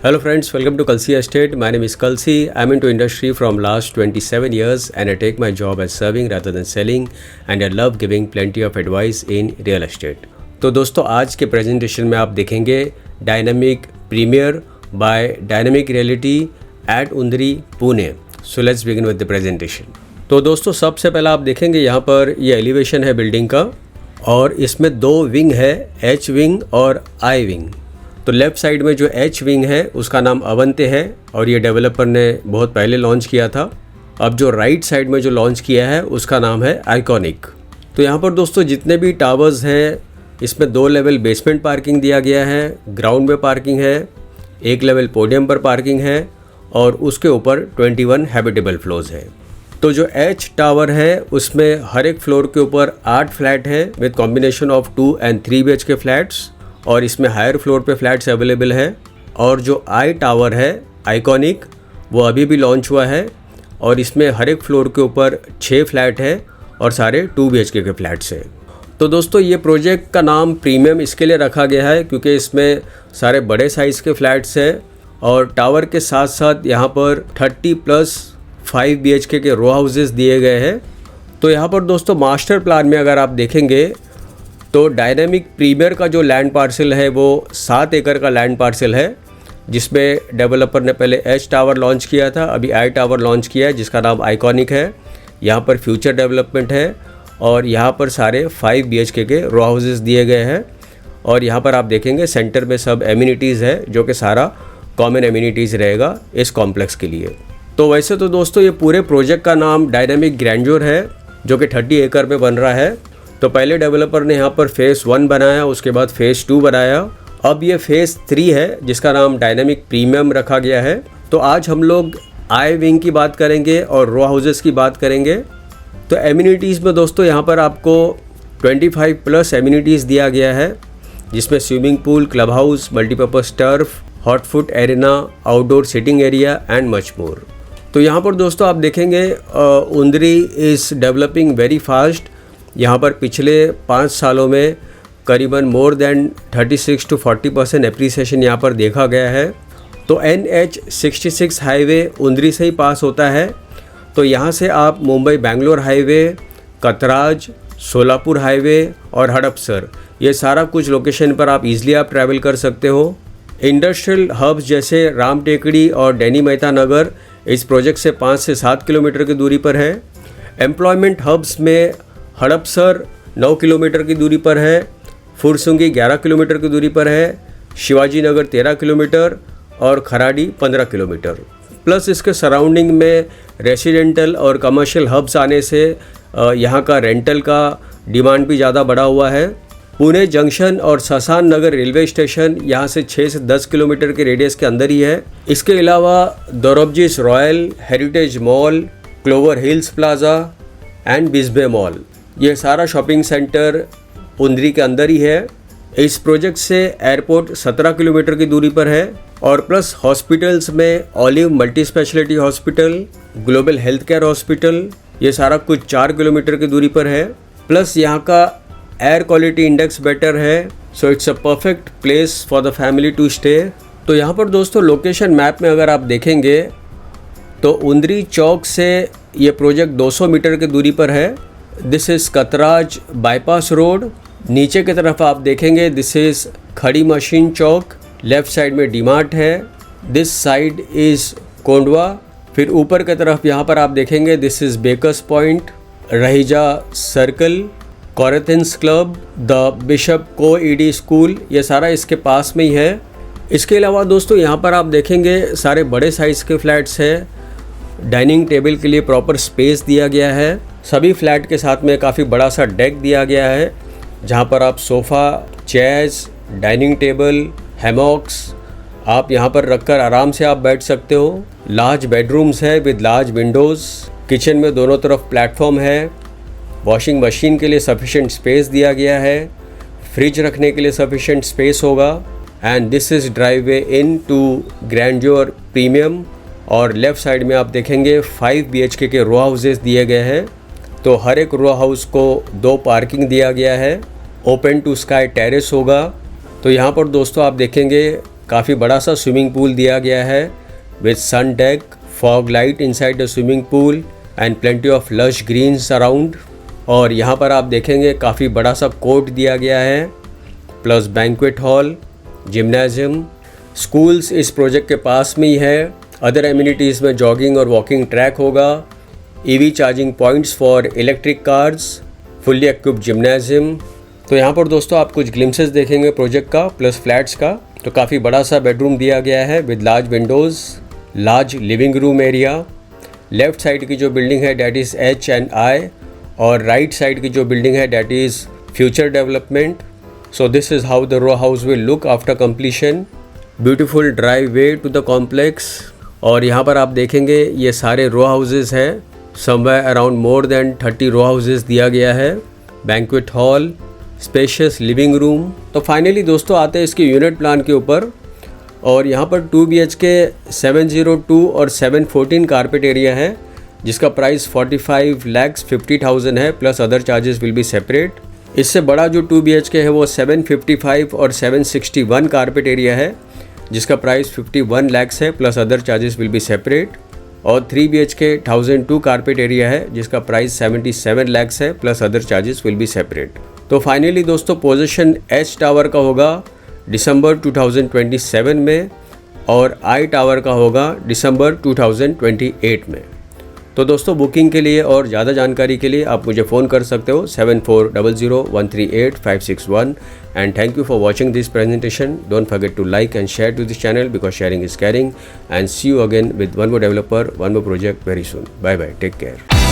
Hello friends, welcome to Kalsi Estate. My name is Kalsi. I'm into industry from last 27 years and I take my job as serving rather than selling and I love giving plenty of advice in real estate. तो दोस्तों आज के presentation में आप देखेंगे dynamic premier by dynamic reality at Undri Pune. So let's begin with the presentation. तो दोस्तों सबसे पहला आप देखेंगे यहाँ पर ये एलिवेशन है बिल्डिंग का और इसमें दो विंग है, एच विंग और आई विंग. तो लेफ़्ट साइड में जो एच विंग है उसका नाम अवंते है और ये डेवलपर ने बहुत पहले लॉन्च किया था. अब जो राइट साइड में जो लॉन्च किया है उसका नाम है आइकॉनिक. तो यहाँ पर दोस्तों जितने भी टावर्स हैं इसमें 2 लेवल बेसमेंट पार्किंग दिया गया है, ग्राउंड में पार्किंग है, 1 लेवल पोडियम पर पार्किंग है और उसके ऊपर 21 हैबिटेबल फ्लोर्स है. तो जो एच टावर है उसमें हर एक फ्लोर के ऊपर 8 फ्लैट है with combination of 2 and 3 BHK flats और इसमें हायर फ्लोर पे फ्लैट्स अवेलेबल है. और जो आई टावर है आइकॉनिक वो अभी भी लॉन्च हुआ है और इसमें हर एक फ्लोर के ऊपर 6 फ्लैट है और सारे 2 BHK के फ्लैट्स हैं. तो दोस्तों ये प्रोजेक्ट का नाम प्रीमियम इसके लिए रखा गया है क्योंकि इसमें सारे बड़े साइज़ के फ्लैट्स हैं और टावर के साथ साथ यहाँ पर 30+ 5 BHK के रो हाउसेस दिए गए हैं. तो यहाँ पर दोस्तों मास्टर प्लान में अगर आप देखेंगे तो डायनामिक प्रीमियर का जो लैंड पार्सल है वो 7 एकड़ का लैंड पार्सल है जिसमें डेवलपर ने पहले एच टावर लॉन्च किया था, अभी आई टावर लॉन्च किया है जिसका नाम आइकॉनिक है. यहाँ पर फ्यूचर डेवलपमेंट है और यहाँ पर सारे 5 BHK के रो हाउसेस दिए गए हैं और यहाँ पर आप देखेंगे सेंटर में सब एमिनिटीज़ है जो कि सारा कॉमन एमिनिटीज़ रहेगा इस कॉम्प्लेक्स के लिए. तो वैसे तो दोस्तों ये पूरे प्रोजेक्ट का नाम डायनामिक ग्रैंड्योर है जो कि 30 एकड़ में बन रहा है. तो पहले डेवलपर ने यहाँ पर फेज़ 1 बनाया, उसके बाद फेज़ 2 बनाया, अब ये फेज़ 3 है जिसका नाम डायनामिक प्रीमियम रखा गया है. तो आज हम लोग आई विंग की बात करेंगे और रो हाउसेस की बात करेंगे. तो एमिनिटीज़ में दोस्तों यहाँ पर आपको 25+ एमिनिटीज़ दिया गया है जिसमें swimming pool, club house, multipurpose turf, hot foot arena, outdoor sitting area and much more. तो यहाँ पर दोस्तों आप देखेंगे उंदरी इज़ डेवलपिंग वेरी फास्ट. यहाँ पर पिछले 5 सालों में करीबन मोर देन 36 to 40% एप्रिसिएशन यहाँ पर देखा गया है. तो NH66 हाईवे उंदरी से ही पास होता है. तो यहाँ से आप मुंबई बेंगलोर हाईवे, कतराज, सोलापुर हाईवे और हड़पसर ये सारा कुछ लोकेशन पर आप इजीली आप ट्रैवल कर सकते हो. इंडस्ट्रियल हब्स जैसे राम टेकड़ी और डैनी मेहता नगर इस प्रोजेक्ट से 5 से 7 किलोमीटर की दूरी पर है. एम्प्लॉयमेंट हब्स में हड़पसर 9 किलोमीटर की दूरी पर है, फुरसुंगी 11 किलोमीटर की दूरी पर है, शिवाजी नगर 13 किलोमीटर और खराड़ी 15 किलोमीटर. प्लस इसके सराउंडिंग में रेसिडेंटल और कमर्शियल हब्स आने से यहाँ का रेंटल का डिमांड भी ज़्यादा बढ़ा हुआ है. पुणे जंक्शन और ससान नगर रेलवे स्टेशन यहाँ से 6 से 10 किलोमीटर के रेडियस के अंदर ही है. इसके अलावा Dorabjee's royal, heritage mall, clover hills plaza and बिस्बे मॉल ये सारा शॉपिंग सेंटर उंदरी के अंदर ही है. इस प्रोजेक्ट से एयरपोर्ट 17 किलोमीटर की दूरी पर है और प्लस हॉस्पिटल्स में olive multi speciality hospital, global health care hospital ये सारा कुछ 4 किलोमीटर की दूरी पर है. प्लस यहाँ का एयर क्वालिटी इंडेक्स बेटर है. So it's a perfect place for the family to stay. तो यहाँ पर दोस्तों लोकेशन मैप में अगर आप देखेंगे तो उंदरी चौक से ये प्रोजेक्ट 200 मीटर की दूरी पर है. This is Katraj bypass road. नीचे की तरफ आप देखेंगे this is Khadi machine Chowk. Left side में डीमार्ट है. This side is Kondhwa. फिर ऊपर की तरफ यहाँ पर आप देखेंगे this is bakers point, Raheja circle, Corinthians club, the bishop coed school ये सारा इसके पास में ही है. इसके अलावा दोस्तों यहाँ पर आप देखेंगे सारे बड़े साइज़ के फ्लैट्स हैं. डाइनिंग टेबल के लिए प्रॉपर स्पेस दिया गया है. सभी फ्लैट के साथ में काफ़ी बड़ा सा डेक दिया गया है जहाँ पर आप सोफ़ा, चेयर्स, डाइनिंग टेबल, हैमॉक्स आप यहाँ पर रखकर आराम से आप बैठ सकते हो. लार्ज बेडरूम्स है विद लार्ज विंडोज़. किचन में दोनों तरफ प्लेटफॉर्म है. वॉशिंग मशीन के लिए सफिशेंट स्पेस दिया गया है. फ्रिज रखने के लिए सफिशेंट स्पेस होगा. And this is driveway into Grandeur premium. और लेफ़्ट साइड में आप देखेंगे 5 BHK के रो हाउसेस दिए गए हैं. तो हर एक रो हाउस को 2 पार्किंग दिया गया है. ओपन टू स्काई टेरेस होगा. तो यहाँ पर दोस्तों आप देखेंगे काफ़ी बड़ा सा स्विमिंग पूल दिया गया है with sun deck, fog light inside the swimming pool and plenty of lush greens around. और यहाँ पर आप देखेंगे काफ़ी बड़ा सा कोर्ट दिया गया है, plus banquet hall, gymnasium. Schools इस प्रोजेक्ट के पास में ही है। अदर एमिनिटीज़ में जॉगिंग और वॉकिंग ट्रैक होगा, EV charging points for electric cars, fully equipped gymnasium. तो यहाँ पर दोस्तों आप कुछ ग्लिम्सेस देखेंगे प्रोजेक्ट का प्लस फ्लैट्स का। तो काफ़ी बड़ा सा बेडरूम दिया गया है with large Windows, large living room area. Left side की जो बिल्डिंग है डैट इज़ H&I और राइट साइड की जो बिल्डिंग है that is future development. So this is how the row house will look after completion. Beautiful driveway to the complex. और यहाँ पर आप देखेंगे ये सारे रो हाउसेस हैं, somewhere around more than 30 row houses दिया गया है। Banquet hall, spacious living room. तो फाइनली दोस्तों आते हैं इसके यूनिट प्लान के ऊपर। और यहाँ पर 2 BHK 702 और 714 कारपेट एरिया है जिसका प्राइस 45,50,000 है, plus other charges will be separate. इससे बड़ा जो 2 BHK है वो 755 और 761 कारपेट एरिया है जिसका प्राइस 51 लाख है, plus other charges will be separate. और 3 BHK 1002 कारपेट एरिया है जिसका प्राइस 77 लाख है, plus other charges will be separate. तो फाइनली दोस्तों पोजीशन H टावर का होगा दिसंबर 2027 में और I टावर का होगा दिसंबर 2028 में। तो दोस्तों बुकिंग के लिए और ज़्यादा जानकारी के लिए आप मुझे फ़ोन कर सकते हो 7400138561। And thank you for watching this presentation. Don't forget to like and share to this channel because sharing is caring. And see you again with one more developer, one more project very soon. Bye bye, take care.